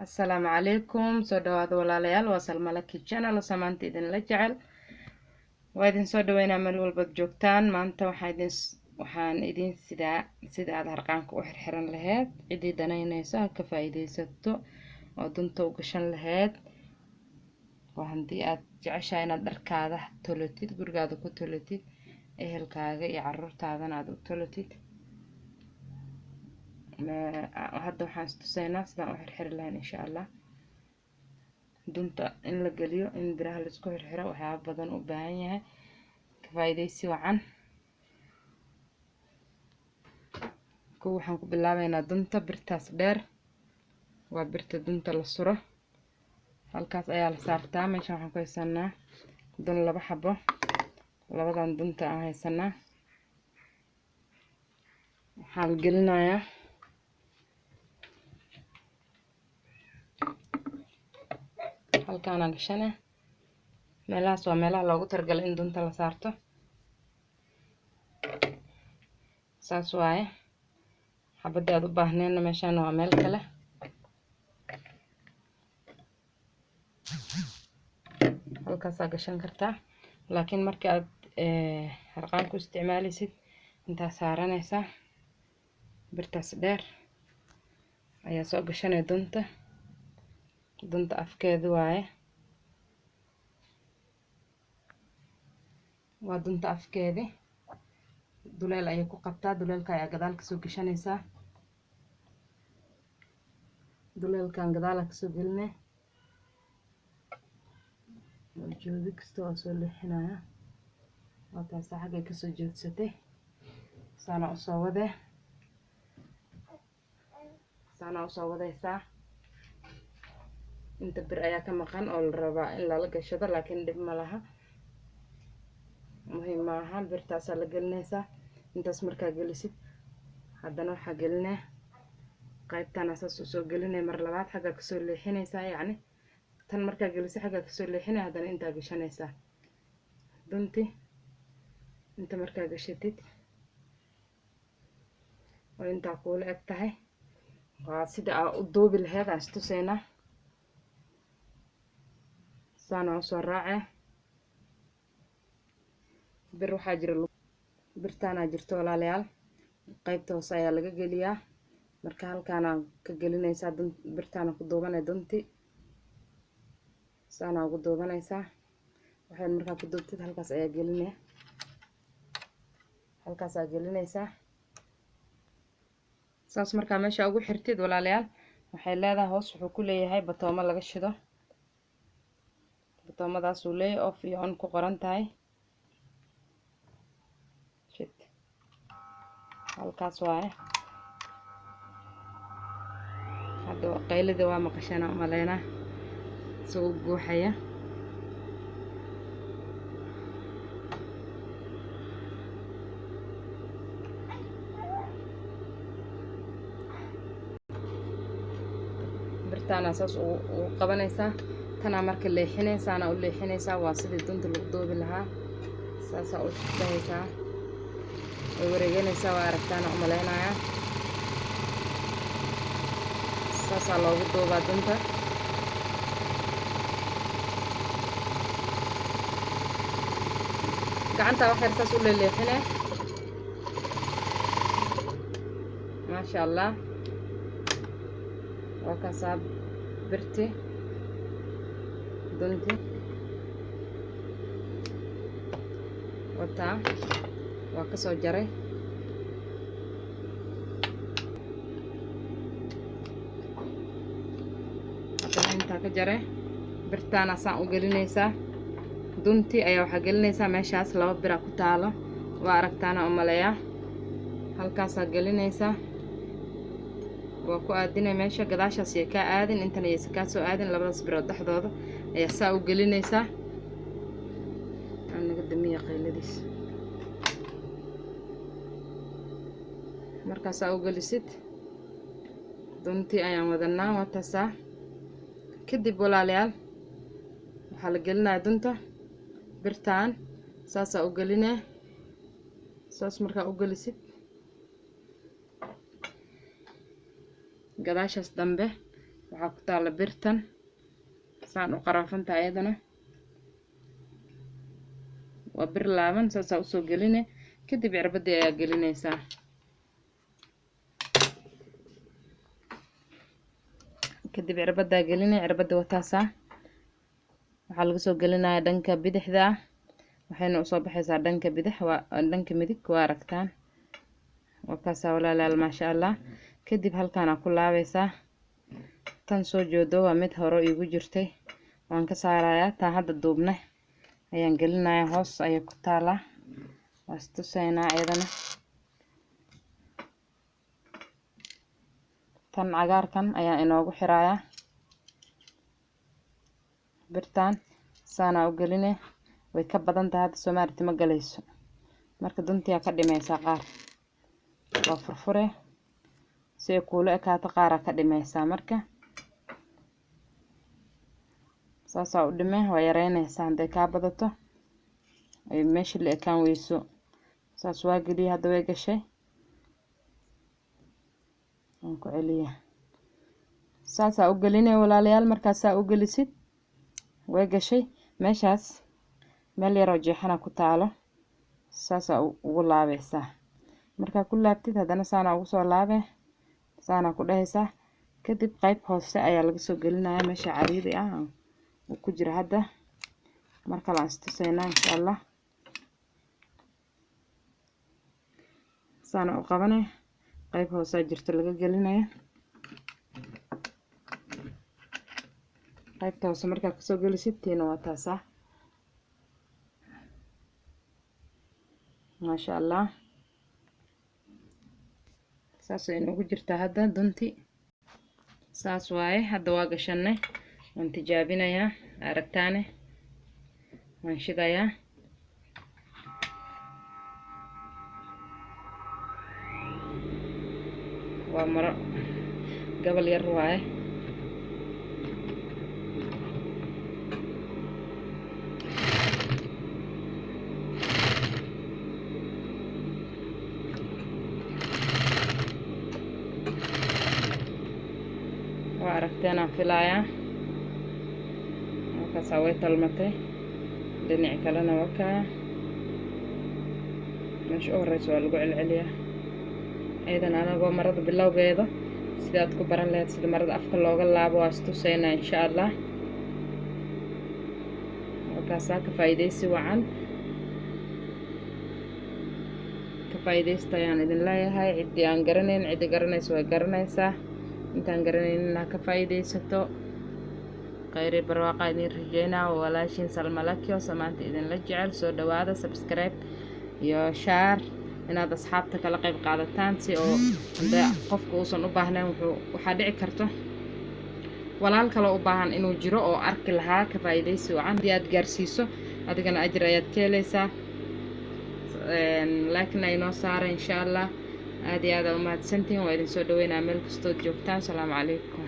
السلام عليكم soo dhawaada walaalayaal waa Salma Lucky channel samaanta idin la jecel waa idin soo dhaweynaa meel walba joogtaan maanta waxaan idin sida aad harqaanka u xirxiran lahayd cidii danaynaysa ka faa'iideysato oo dunta u gashan lahayd waa hadii aad jeceshahay inaad dharkaada tolatid gurigaada ku tolatid ehelkaaga iyo carruurtaadana aad u tolatid hadda waxaan istusaynaa sidaan u xirxiri lahayn insha Allah dunta in la geliyo in biraha la isku xirxiro waxyaabo badan u baahan yahay ka faa'iideysi wacan waxaan ku bilaabaynaa dunta birtaas dheer waa birta dunta la suro halkaas ayaa la saartaa meesha waxaan ku haysanaa dun laba xabo labadan dunta aan haysanaa waxaan gelinayaa halkaan aan gashana meelahaas waa meelaha loogu talagalay in dunta la saarto saas waaye xabadii aad u baahneenna meeshaan waa meel kale halkaas aad gashan kartaa laakiin marka aad harqaan ku isticmaalaysid intaa saaranaysaa birtaas dheer ayaa soo gashanay dunta afkeedu waaye waa dunta afkeedi duleel ayay ku qabtaa duleelka ayaa gadaal kasoo gashanaysaa duleelkan gadaal ka soo gelinay joodi kasta oo soo leexinaya waa taas xagga ka soo jeedsatay saana u soo wadaysaa inta bir ayaa ka maqan oo la rabaa in la gashado laakiin dib ma laha muhiim ma aha birtaas la gelinaysaa intaas markaa gelisid haddana waxaa gelinay qaybtan asaas u soo gelinay mar labaad xagga ka soo leexinaysaa yacni tan markaa gelisay xagga ka soo leexinay haddana inta gashanaysaa dunti inta markaa gashatid oo inta kuula eg tahay waa sida aad u duubi lahayd aan istusaynaa saana u soo raacay bir waxaa jira birtaana jirto walaalayaal qaybta hoose ayaa laga geliyaa marka halkaana ka gelinaysaa birtaana ku duubanay dunti saana ugu duubanaysaa waxaad markaa ku duubtid halkaas ayaa gelinaya halkaas ayaa gelinaysaa saas markaa meesha ugu xirtid walaalayaal waxay leedahay hoos wuxuu ku leeyahay batoomo laga shido batoomadaas uu leeyahay off iyo on ku qoran tahay halkaas waaye hadda qaylada waa maqashana umaleynaa soo guuxaya birtaana saas u qabanaysaa tana marka leexinaysaana u leexinaysaa waa sidii dunta lagu duubi lahaa saasa u shaqaysaa way wareeganaysaa waa aragtaana umaleynayaa saasaa loogu duubaa dunta gacanta wax yar saas u leexinay maasha Allah waa kaasaa birti dunti wataa waa kasoo jaray haddana intaa ka jaray birtaana saan u gelinaysaa dunti ayaa waxaa gelinaysaa meeshaas laba bira ku taalo waa aragtaana umaleeyaa halkaasaa gelinaysaa waa ku aadinay meesha gadaashaas iyo kaa aadin intana iyo kaa soo aadin labadaas birood dhexdooda ayaa saa u gelinaysaa naga damiya qayladiis markaasaa u gelisid duntii ayaan wadanaa waa taasaa kadib walaalayaal waxaa la gelinayaa dunta birtaan saasaa u gelinay saas markaa u gelisid gadaashaas dambe waxaa ku taala birtan saan u qaraafanta ayadana waa bir laaban saasaa usoo geline kadib cirbadii ayaa gelinaysaa kadib cirbadaa geline cirbada wataasaa waxaa laga soo gelinayaa dhanka bidixda waxayna usoo baxaysaa dhanka bidix waa dhanka midig waa aragtaan wakaasaa walaalayaal maasha allah kadib halkaana ku laabaysaa tan soo joodo waa mid hore iigu jirtay waan ka saarayaa taa hadda duubne ayaan gelinayaa hoos ayay ku taalaa waa istusaynaa iyadana tan cagaarkan ayaan inoogu xirayaa birtaan saana u geline way ka badan tahay hadda Soomaaliya ma galayso marka duntiya ka dhimaysaa qaar waa furfure si kuula ekaato qaara ka dhimaysaa marka saasa u dhime waa yareynaysaa haday ka badato ay meesha la ekaan weyso saas waa geliya hadda way gashay aan ku celiya saasa u gelinay walaalayaal markaas u gelisid way gashay meeshaas meel yar oo jeexana ku taalo saasa ugu laabaysaa marka ku laabtid hadana saana ugu soo laabe saana ku dhahaysaa kadib qayb hoose ayaa laga soo gelinayaa meesha cariiri ah oo ku jira hadda marka la istusaynaa insha Allah saana u qabanay qayb hoose jirto laga gelinaya qaybta hoose marka ka soo gelisid tiina waa taasa maasha Allah saas ay ugu jirtaa hadda dunti saas waaye hadda waa gashanay waan tijaabinayaa aragtaane waan shidayaa waa maro gabal yar waaye aragteen aan filayaa markaas way talmatay dhinac kalena wakaa meesha u horeysa waa lagu celceliyaa aydan anagoo marada bilowgeeda sidaad ku baran lahayd sida marada afka looga laabo waa istusaynaa insha Allah markaas ka faa'iideysi wacan ka faa'iideystayaan idin leeyahay cidii aan garanayn cidii garanayso way garanaysaa intaan garanayna ka faa'iideysato khayr barwaaqo idin rajeynaa walaashin Salma Lucky oo samaanta idin la jecel soo dhawaada subscribe iyo share inaad asxaabta kala qayb qaadataan si oo qofku uusan u baahnayn waxa dhici karto walaal kale u baahan inuu jiro oo arki lahaa ka faa'iideysi wacan aad gaarsiiso adigana ajir ayaad ka helaysaa laakiin ay noo saara insha Allah aad iyo aad u mahadsantiin waa idin soo dhaweynaa meel kastoo joogtaan. Assalaamu calaykum.